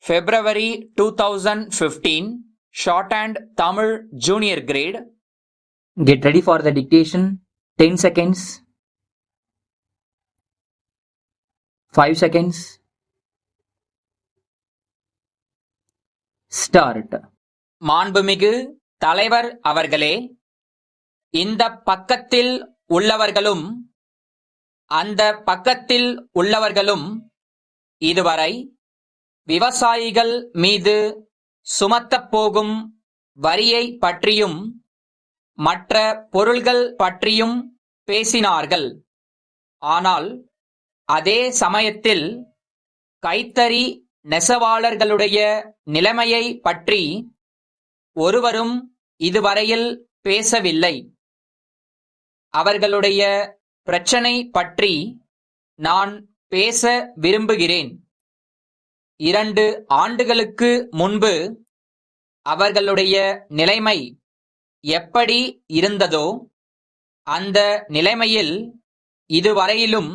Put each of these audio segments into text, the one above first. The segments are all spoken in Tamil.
February 2015, Shorthand Tamil Junior Grade. Get ready for the dictation. 10 seconds. 5 seconds. Start. மாண்புமிகு தலைவர் அவர்களே, இந்த பக்கத்தில் உள்ளவர்களும் அந்த பக்கத்தில் உள்ளவர்களும் இதுவரை விவசாயிகள் மீது சுமத்தப்போகும் வரியை பற்றியும் மற்ற பொருள்கள் பற்றியும் பேசினார்கள். ஆனால் அதே சமயத்தில் கைத்தறி நெசவாளர்களுடைய நிலைமையை பற்றி ஒருவரும் இதுவரையில் பேசவில்லை. அவர்களுடைய பிரச்சனை பற்றி நான் பேச விரும்புகிறேன். 2 ஆண்டுகளுக்கு முன்பு அவர்களுடைய நிலைமை எப்படி இருந்ததோ அந்த நிலைமையில் இதுவரையிலும்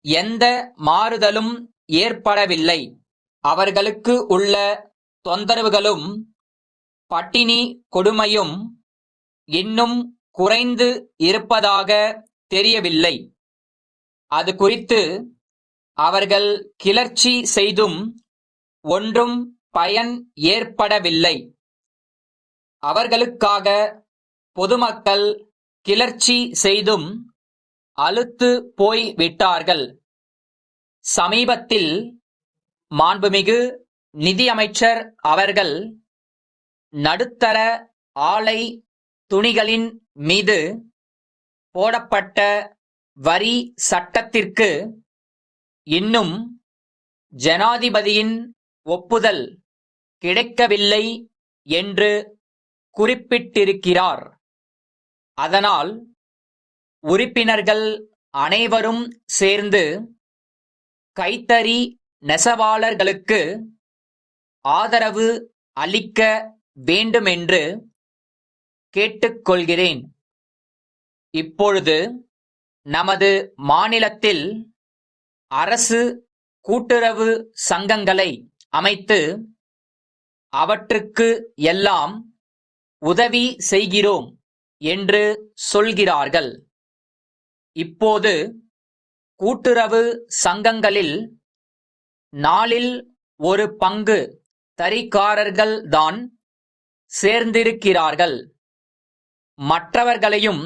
எந்த மாறுதலும் ஏற்படவில்லை. அவர்களுக்கு உள்ள தொந்தரவுகளும் பட்டினி கொடுமையும் இன்னும் குறைந்து இருப்பதாக தெரியவில்லை. அது குறித்து அவர்கள் கிளர்ச்சி செய்தும் ஒன்றும் பயன் ஏற்படவில்லை. அவர்களுக்காக பொதுமக்கள் கிளர்ச்சி செய்தும் அலுத்து போய் விட்டார்கள். சமீபத்தில் மாண்புமிகு நிதியமைச்சர் அவர்கள் நடுத்தர ஆலை துணிகளின் மீது போடப்பட்ட வரி சட்டத்திற்கு இன்னும் ஜனாதிபதியின் ஒப்புதல் கிடைக்கவில்லை என்று குறிப்பிட்டிருக்கிறார். அதனால் உறுப்பினர்கள் அனைவரும் சேர்ந்து கைத்தறி நெசவாளர்களுக்கு ஆதரவு அளிக்க வேண்டுமென்று கேட்டுக்கொள்கிறேன். இப்பொழுது நமது மாநிலத்தில் அரசு கூட்டுறவு சங்கங்களை அமைத்து அவற்றுக்கு எல்லாம் உதவி செய்கிறோம் என்று சொல்கிறார்கள். இப்போது கூட்டுறவு சங்கங்களில் 4இல் 1 பங்கு தறிக்காரர்கள்தான் சேர்ந்திருக்கிறார்கள். மற்றவர்களையும்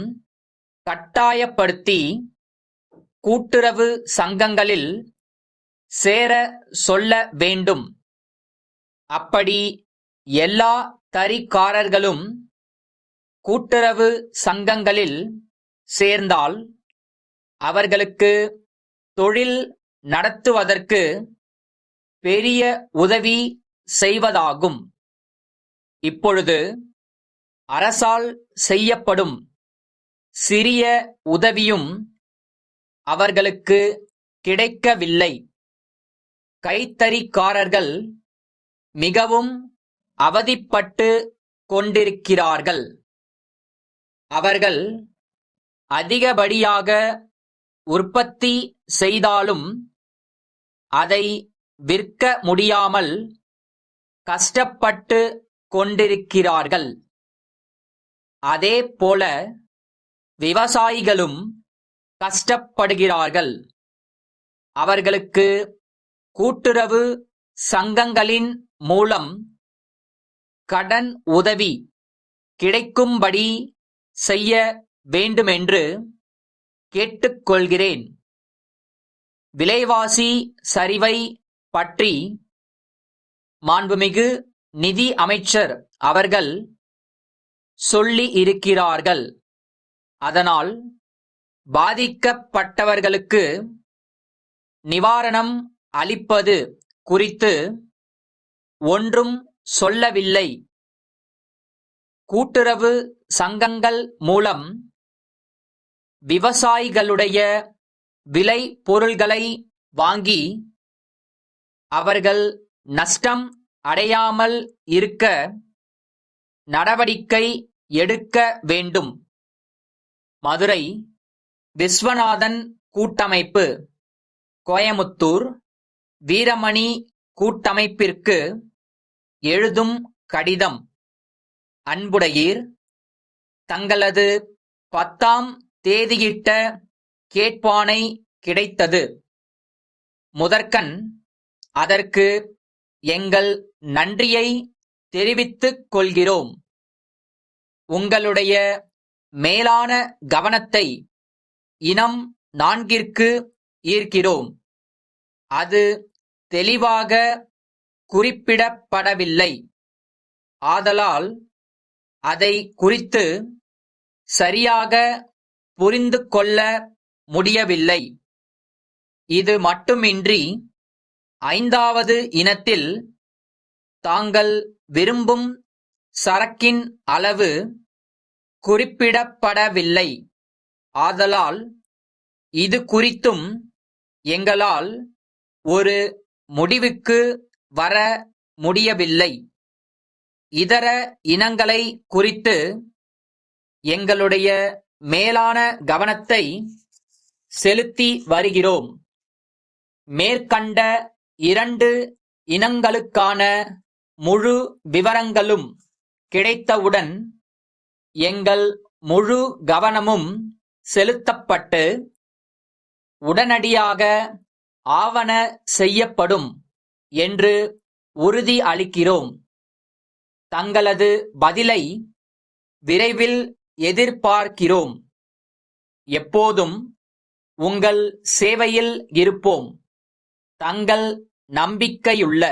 கட்டாயப்படுத்தி கூட்டுறவு சங்கங்களில் சேர சொல்ல வேண்டும். அப்படி எல்லா தறிக்காரர்களும் கூட்டுறவு சங்கங்களில் சேர்ந்தால் அவர்களுக்கு தொழில் நடத்துவதற்கு பெரிய உதவி செய்வதாகும். இப்பொழுது அரசால் செய்யப்படும் சிறிய உதவியும் அவர்களுக்கு கிடைக்கவில்லை. கைத்தறிக்காரர்கள் மிகவும் அவதிப்பட்டு கொண்டிருக்கிறார்கள். அவர்கள் அதிகப்படியாக உற்பத்தி செய்தாலும் அதை விற்க முடியாமல் கஷ்டப்பட்டு கொண்டிருக்கிறார்கள். அதேபோல விவசாயிகளும் கஷ்டப்படுகிறார்கள். அவர்களுக்கு கூட்டுறவு சங்கங்களின் மூலம் கடன் உதவி கிடைக்கும்படி செய்ய வேண்டுமென்று கேட்டுக்கொள்கிறேன். விலைவாசி சரிவை பற்றி மாண்புமிகு நிதி அமைச்சர் அவர்கள் சொல்லி இருக்கிறார்கள். அதனால் பாதிக்கப்பட்டவர்களுக்கு நிவாரணம் அளிப்பது குறித்து ஒன்றும் சொல்லவில்லை. கூட்டுறவு சங்கங்கள் மூலம் விவசாயிகளுடைய விலை பொருள்களை வாங்கி அவர்கள் நஷ்டம் அடையாமல் இருக்க நடவடிக்கை எடுக்க வேண்டும். மதுரை விஸ்வநாதன் கூட்டமைப்பு, கோயமுத்தூர், வீரமணி கூட்டமைப்பிற்கு எழுதும் கடிதம். அன்புடையீர், தங்களது 10ஆம் தேதியிட்ட கேட்பானை கிடைத்தது. முதற்கண் அதற்கு எங்கள் நன்றியை தெரிவித்துக் கொள்கிறோம். உங்களுடைய மேலான கவனத்தை இனம் 4ற்கு ஈர்க்கிறோம். அது தெளிவாக குறிப்பிடப்படவில்லை. ஆதலால் அதை குறித்து சரியாக புரிந்து கொள்ள முடியவில்லை. இது மட்டுமின்றி 5வது இனத்தில் தாங்கள் விரும்பும் சரக்கின் அளவு குறிப்பிடப்படவில்லை. ஆதலால் இது குறித்தும் எங்களால் ஒரு முடிவுக்கு வர முடியவில்லை. இதர இனங்களை குறித்து எங்களுடைய மேலான கவனத்தை செலுத்தி வருகிறோம். மேற்கண்ட 2 இனங்களுக்கான முழு விவரங்களும் கிடைத்தவுடன் எங்கள் முழு கவனமும் செலுத்தப்பட்டு உடனடியாக ஆவன செய்யப்படும் என்று உறுதி அளிக்கிறோம். தங்களது பதிலை விரைவில் எதிர்பார்க்கிறோம். எப்போதும் உங்கள் சேவையில் இருப்போம். தங்கள் நம்பிக்கையுள்ள